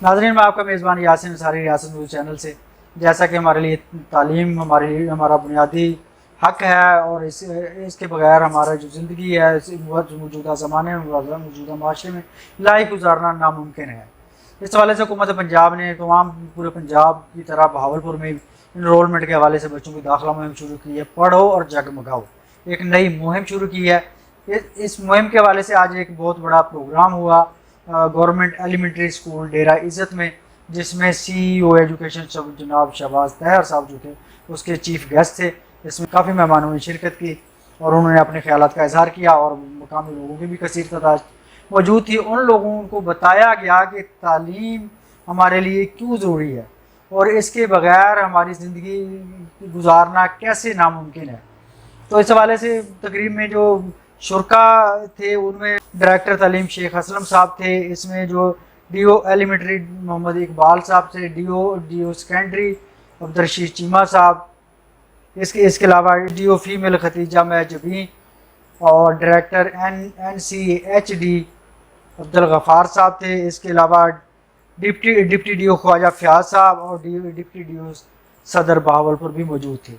ناظرین، میں آپ کا میزبان یاسین انصاری ریاست نیوز چینل سے. جیسا کہ ہمارے لیے تعلیم ہمارا بنیادی حق ہے اور اس کے بغیر ہمارا جو زندگی ہے موجودہ زمانے میں موجودہ معاشرے میں لائف گزارنا ناممکن ہے. اس حوالے سے حکومت پنجاب نے تمام پورے پنجاب کی طرح بہاولپور میں انرولمنٹ کے حوالے سے بچوں کی داخلہ مہم شروع کی ہے. پڑھو اور جگمگاؤ ایک نئی مہم شروع کی ہے. اس مہم کے حوالے سے آج ایک بہت بڑا پروگرام ہوا گورنمنٹ ایلیمنٹری اسکول ڈیرہ عزت میں، جس میں CEO ایجوکیشن جناب شہباز طاہر صاحب جو تھے اس کے چیف گیسٹ تھے. اس میں کافی مہمانوں نے شرکت کی اور انہوں نے اپنے خیالات کا اظہار کیا اور مقامی لوگوں کی بھی کثیر تعداد موجود تھی. ان لوگوں کو بتایا گیا کہ تعلیم ہمارے لیے کیوں ضروری ہے اور اس کے بغیر ہماری زندگی گزارنا کیسے ناممکن ہے. تو اس حوالے سے تقریب میں جو شرکا تھے ان میں ڈائریکٹر تعلیم شیخ اسلم صاحب تھے، اس میں جو DO ایلیمنٹری محمد اقبال صاحب تھے، DO سیکنڈری عبدالرشید چیمہ صاحب، اس کے علاوہ DO فیمیل ختیجہ جبیں اور ڈائریکٹر NCHD عبدالغفار صاحب تھے. اس کے علاوہ ڈپٹی DO خواجہ فیاض صاحب اور ڈپٹی DO صدر بہاولپور بھی موجود تھے.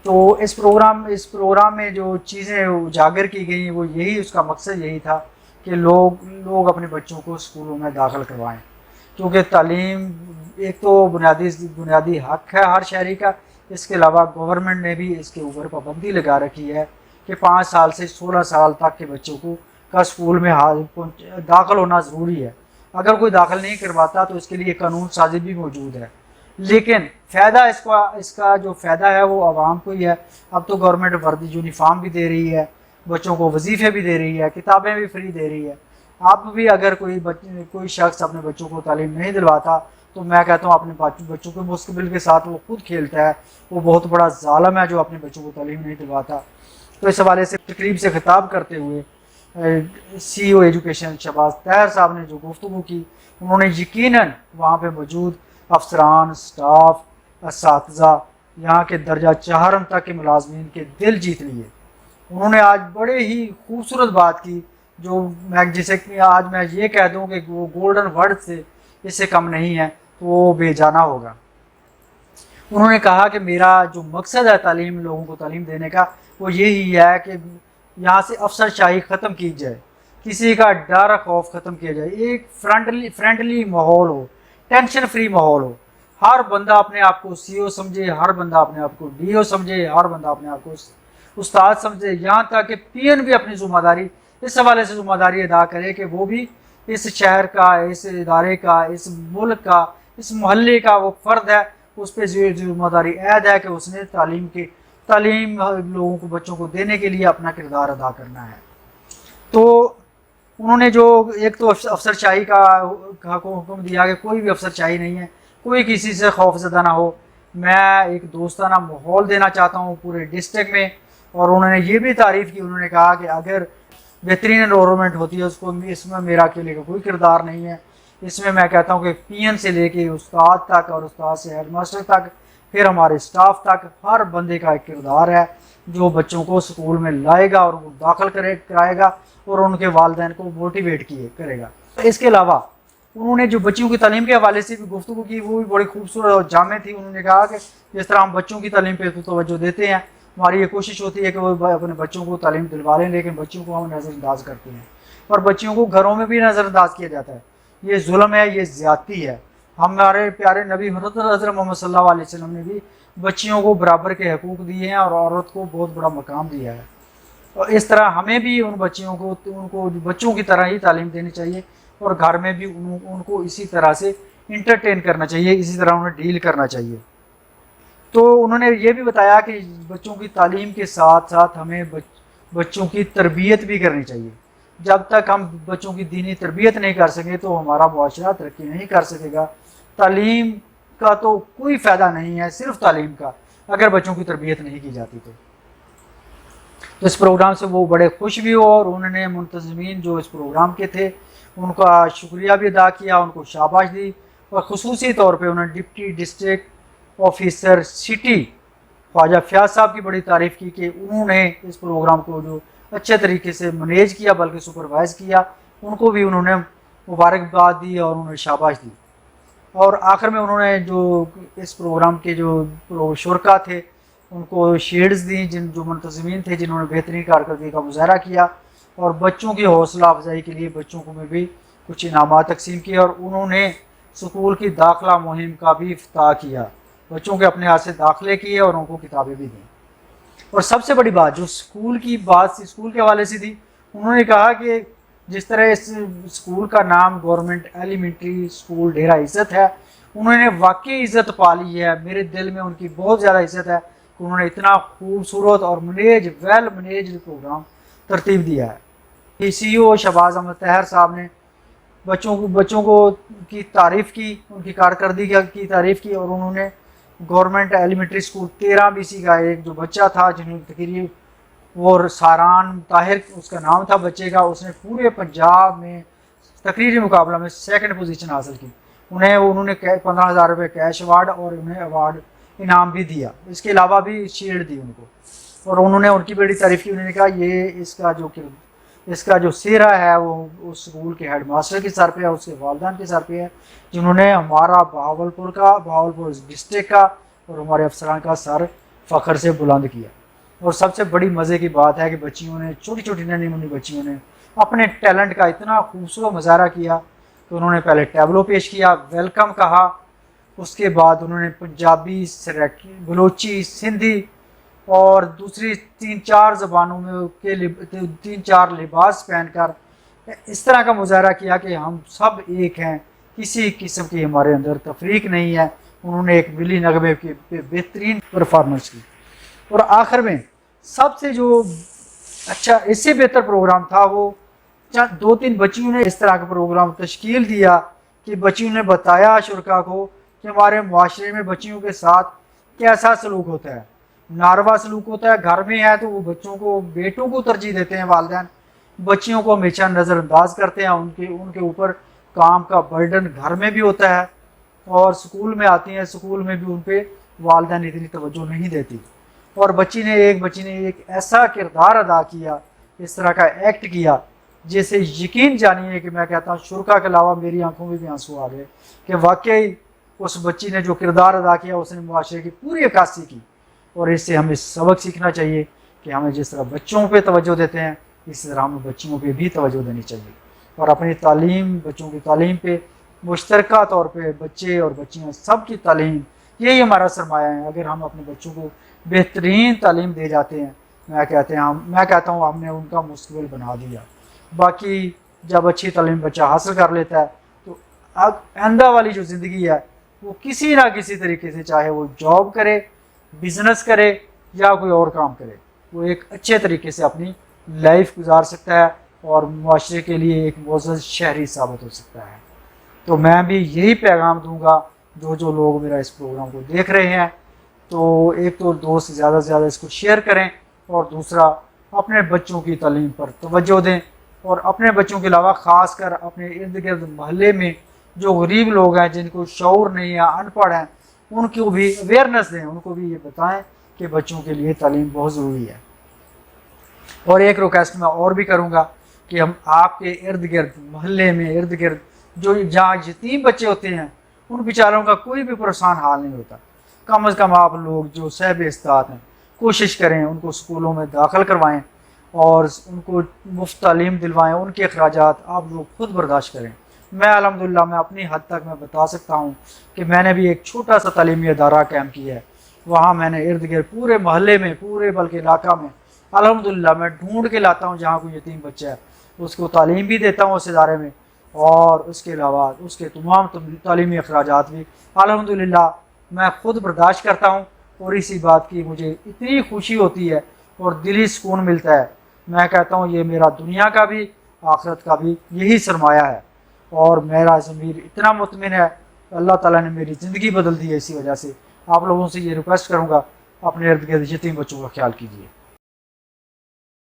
تو اس پروگرام میں جو چیزیں اجاگر کی گئیں وہ یہی، اس کا مقصد یہی تھا کہ لوگ اپنے بچوں کو اسکولوں میں داخل کروائیں، کیونکہ تعلیم ایک تو بنیادی حق ہے ہر شہری کا. اس کے علاوہ گورنمنٹ نے بھی اس کے اوپر پابندی لگا رکھی ہے کہ 5 سال سے 16 سال تک کے بچوں کا اسکول میں داخل ہونا ضروری ہے. اگر کوئی داخل نہیں کرواتا تو اس کے لیے قانون سازی بھی موجود ہے، لیکن فائدہ اس کا جو فائدہ ہے وہ عوام کو ہی ہے. اب تو گورنمنٹ وردی یونیفارم بھی دے رہی ہے، بچوں کو وظیفے بھی دے رہی ہے، کتابیں بھی فری دے رہی ہے. اب بھی اگر کوئی شخص اپنے بچوں کو تعلیم نہیں دلواتا تو میں کہتا ہوں اپنے بچوں کے مستقبل کے ساتھ وہ خود کھیلتا ہے، وہ بہت بڑا ظالم ہے جو اپنے بچوں کو تعلیم نہیں دلواتا. تو اس حوالے سے تقریب سے خطاب کرتے ہوئے CEO ایجوکیشن شہباز طاہر صاحب نے جو گفتگو کی، انہوں نے یقیناً وہاں پہ موجود افسران، سٹاف، اساتذہ، یہاں کے درجہ 4 تک کے ملازمین کے دل جیت لیے. انہوں نے آج بڑے ہی خوبصورت بات کی جو جسے آج میں یہ کہہ دوں کہ وہ گولڈن ورڈ سے اس سے کم نہیں ہے تو وہ بے جانا ہوگا. انہوں نے کہا کہ میرا جو مقصد ہے لوگوں کو تعلیم دینے کا وہ یہی ہے کہ یہاں سے افسر شاہی ختم کی جائے، کسی کا ڈر خوف ختم کیا جائے، ایک فرینڈلی ماحول ہو، ٹینشن فری ماحول ہو. ہر بندہ اپنے آپ کو CEO سمجھے، ہر بندہ اپنے آپ کو DO سمجھے، ہر بندہ اپنے آپ کو استاد سمجھے، یہاں تک کہ PN بھی اپنی ذمہ داری اس حوالے سے ذمہ داری ادا کرے کہ وہ بھی اس شہر کا، اس ادارے کا، اس ملک کا، اس محلے کا وہ فرد ہے. اس پہ ذمہ داری عائد ہے کہ اس نے تعلیم لوگوں کو، بچوں کو دینے کے لیے اپنا کردار ادا کرنا ہے. تو انہوں نے جو ایک تو افسر شاہی کا حکم دیا کہ کوئی بھی افسر شاہی نہیں ہے، کوئی کسی سے خوف زدہ نہ ہو. میں ایک دوستانہ ماحول دینا چاہتا ہوں پورے ڈسٹرکٹ میں. اور انہوں نے یہ بھی تعریف کی، انہوں نے کہا کہ اگر بہترین انوائرمنٹ ہوتی ہے اس میں میرا اکیلے کا کوئی کردار نہیں ہے. اس میں کہتا ہوں کہ PN سے لے کے استاد تک اور استاد سے ہیڈ ماسٹر تک، پھر ہمارے اسٹاف تک، ہر بندے کا ایک کردار ہے جو بچوں کو اسکول میں لائے گا اور وہ داخل کرائے گا اور ان کے والدین کو موٹیویٹ کرے گا. اس کے علاوہ انہوں نے جو بچوں کی تعلیم کے حوالے سے بھی گفتگو کی وہ بھی بڑی خوبصورت اور جامع تھی. انہوں نے کہا کہ جس طرح ہم بچوں کی تعلیم پہ توجہ دیتے ہیں، ہماری یہ کوشش ہوتی ہے کہ وہ اپنے بچوں کو تعلیم دلوا لیں، لیکن بچوں کو ہم نظر انداز کرتے ہیں اور بچوں کو گھروں میں بھی نظر انداز کیا جاتا ہے. یہ ظلم ہے، یہ زیادتی ہے. ہمارے پیارے نبی حضرت محمد صلی اللہ علیہ وسلم نے بھی بچیوں کو برابر کے حقوق دیے ہیں اور عورت کو بہت بڑا مقام دیا ہے. اور اس طرح ہمیں بھی ان کو بچوں کی طرح ہی تعلیم دینی چاہیے اور گھر میں بھی ان کو اسی طرح سے انٹرٹین کرنا چاہیے، اسی طرح انہیں ڈیل کرنا چاہیے. تو انہوں نے یہ بھی بتایا کہ بچوں کی تعلیم کے ساتھ ساتھ ہمیں بچوں کی تربیت بھی کرنی چاہیے. جب تک ہم بچوں کی دینی تربیت نہیں کر سکیں تو ہمارا معاشرہ ترقی نہیں کر سکے گا. تعلیم کا تو کوئی فائدہ نہیں ہے صرف تعلیم کا اگر بچوں کی تربیت نہیں کی جاتی. تو اس پروگرام سے وہ بڑے خوش بھی ہو اور انہوں نے منتظمین جو اس پروگرام کے تھے ان کا شکریہ بھی ادا کیا، ان کو شاباش دی. اور خصوصی طور پہ انہوں نے ڈپٹی ڈسٹرکٹ آفیسر سٹی خواجہ فیاض صاحب کی بڑی تعریف کی کہ انہوں نے اس پروگرام کو جو اچھے طریقے سے مینیج کیا بلکہ سپروائز کیا. ان کو بھی انہوں نے مبارکباد دی اور انہوں نے شاباش دی. اور آخر میں انہوں نے جو اس پروگرام کے جو شرکا تھے ان کو شیلڈز دیں، جو منتظمین تھے جنہوں نے بہترین کارکردگی کا مظاہرہ کیا، اور بچوں کی حوصلہ افزائی کے لیے بچوں کو میں بھی کچھ انعامات تقسیم کیے، اور انہوں نے اسکول کی داخلہ مہم کا بھی افتتاح کیا، بچوں کے اپنے ہاتھ سے داخلے کیے اور ان کو کتابیں بھی دیں۔ اور سب سے بڑی بات جو اسکول کی بات اسکول کے حوالے سے تھی، انہوں نے کہا کہ جس طرح اس اسکول کا نام گورنمنٹ ایلیمنٹری اسکول ڈیرہ عزت ہے، انہوں نے واقعی عزت پا لی ہے، میرے دل میں ان کی بہت زیادہ عزت ہے کہ انہوں نے اتنا خوبصورت اور ویل مینیجڈ پروگرام ترتیب دیا ہے۔ سی او شہباز احمد طاہر صاحب نے بچوں کو کی تعریف کی، ان کی کارکردگی کی تعریف کی، اور انہوں نے گورنمنٹ ایلیمنٹری اسکول 13 BC کا ایک جو بچہ تھا جنہوں نے تقریب اور ساران طاہر اس کا نام تھا بچے کا، اس نے پورے پنجاب میں تقریری مقابلہ میں 2nd پوزیشن حاصل کی، انہوں نے 15,000 روپے کیش ایوارڈ اور انہیں ایوارڈ انعام بھی دیا، اس کے علاوہ بھی شیلڈ دی ان کو، اور انہوں نے ان کی بڑی تعریف کی۔ انہوں نے کہا یہ اس کا جو سہرا ہے وہ اس اسکول کے ہیڈ ماسٹر کے سر پہ ہے، اس کے والدین کے سر پہ ہے، جنہوں نے ہمارا بہاولپور ڈسٹرکٹ کا اور ہمارے افسران کا سر فخر سے بلند کیا۔ اور سب سے بڑی مزے کی بات ہے کہ بچیوں نے چھوٹی ننھی منھی بچیوں نے اپنے ٹیلنٹ کا اتنا خوبصورت مظاہرہ کیا کہ انہوں نے پہلے ٹیبلو پیش کیا، ویلکم کہا، اس کے بعد انہوں نے پنجابی، سریکی، بلوچی، سندھی اور دوسری 3-4 زبانوں میں 3-4 لباس پہن کر اس طرح کا مظاہرہ کیا کہ ہم سب ایک ہیں، کسی قسم کی ہمارے اندر تفریق نہیں ہے۔ انہوں نے ایک ملی نغمے کی بہترین پرفارمنس کی، اور آخر میں سب سے جو اچھا اس سے بہتر پروگرام تھا وہ 2-3 بچیوں نے اس طرح کا پروگرام تشکیل دیا کہ بچیوں نے بتایا شرکا کو کہ ہمارے معاشرے میں بچیوں کے ساتھ کیسا سلوک ہوتا ہے، ناروا سلوک ہوتا ہے۔ گھر میں ہے تو وہ بچوں کو، بیٹوں کو ترجیح دیتے ہیں والدین، بچیوں کو ہمیشہ نظر انداز کرتے ہیں، ان کے اوپر کام کا برڈن گھر میں بھی ہوتا ہے، اور اسکول میں آتی ہیں، اسکول میں بھی ان پہ والدین اتنی توجہ نہیں دیتی۔ اور بچی نے ایک ایسا کردار ادا کیا، اس طرح کا ایکٹ کیا جیسے یقین جانیے کہ میں کہتا ہوں شرکا کے علاوہ میری آنکھوں میں بھی آنسو آ گئے کہ واقعی اس بچی نے جو کردار ادا کیا اس نے معاشرے کی پوری عکاسی کی۔ اور اس سے ہمیں سبق سیکھنا چاہیے کہ ہمیں جس طرح بچوں پہ توجہ دیتے ہیں اسی طرح ہمیں بچیوں پہ بھی توجہ دینی چاہیے، اور اپنی تعلیم، بچوں کی تعلیم پہ مشترکہ طور پہ بچے اور بچیاں سب کی تعلیم یہی ہمارا سرمایہ ہے۔ اگر ہم اپنے بچوں کو بہترین تعلیم دے جاتے ہیں، میں کہتا ہوں ہم نے ان کا مستقبل بنا دیا۔ باقی جب اچھی تعلیم بچہ حاصل کر لیتا ہے تو آئندہ والی جو زندگی ہے وہ کسی نہ کسی طریقے سے، چاہے وہ جاب کرے، بزنس کرے یا کوئی اور کام کرے، وہ ایک اچھے طریقے سے اپنی لائف گزار سکتا ہے اور معاشرے کے لیے ایک معزز شہری ثابت ہو سکتا ہے۔ تو میں بھی یہی پیغام دوں گا جو لوگ میرا اس پروگرام کو دیکھ رہے ہیں، تو ایک تو دوست زیادہ سے زیادہ اس کو شیئر کریں، اور دوسرا اپنے بچوں کی تعلیم پر توجہ دیں، اور اپنے بچوں کے علاوہ خاص کر اپنے ارد گرد محلے میں جو غریب لوگ ہیں، جن کو شعور نہیں ہے، ان پڑھ ہیں، ان کو بھی اویئرنیس دیں، ان کو بھی یہ بتائیں کہ بچوں کے لیے تعلیم بہت ضروری ہے۔ اور ایک ریکویسٹ میں اور بھی کروں گا کہ ہم آپ کے ارد گرد محلے میں ارد گرد جہاں یتیم بچے ہوتے ہیں، ان بیچاروں کا کوئی بھی پریشان حال نہیں ہوتا، کم از کم آپ لوگ جو صاحب استطاعت ہیں کوشش کریں ان کو اسکولوں میں داخل کروائیں اور ان کو مفت تعلیم دلوائیں، ان کے اخراجات آپ لوگ خود برداشت کریں۔ میں الحمدللہ میں اپنی حد تک میں بتا سکتا ہوں کہ میں نے بھی ایک چھوٹا سا تعلیمی ادارہ قائم کیا ہے، وہاں میں نے ارد گرد پورے محلے میں، پورے بلکہ علاقہ میں الحمدللہ میں ڈھونڈ کے لاتا ہوں جہاں کوئی یتیم بچہ ہے، اس کو تعلیم بھی دیتا ہوں اس ادارے میں، اور اس کے علاوہ اس کے تمام تعلیمی اخراجات بھی الحمدللہ میں خود برداشت کرتا ہوں، اور اسی بات کی مجھے اتنی خوشی ہوتی ہے اور دلی سکون ملتا ہے۔ میں کہتا ہوں یہ میرا دنیا کا بھی آخرت کا بھی یہی سرمایہ ہے، اور میرا ضمیر اتنا مطمئن ہے، اللہ تعالیٰ نے میری زندگی بدل دی ہے اسی وجہ سے۔ آپ لوگوں سے یہ ریکویسٹ کروں گا اپنے ارد گرد یتیم بچوں کا خیال کیجیے۔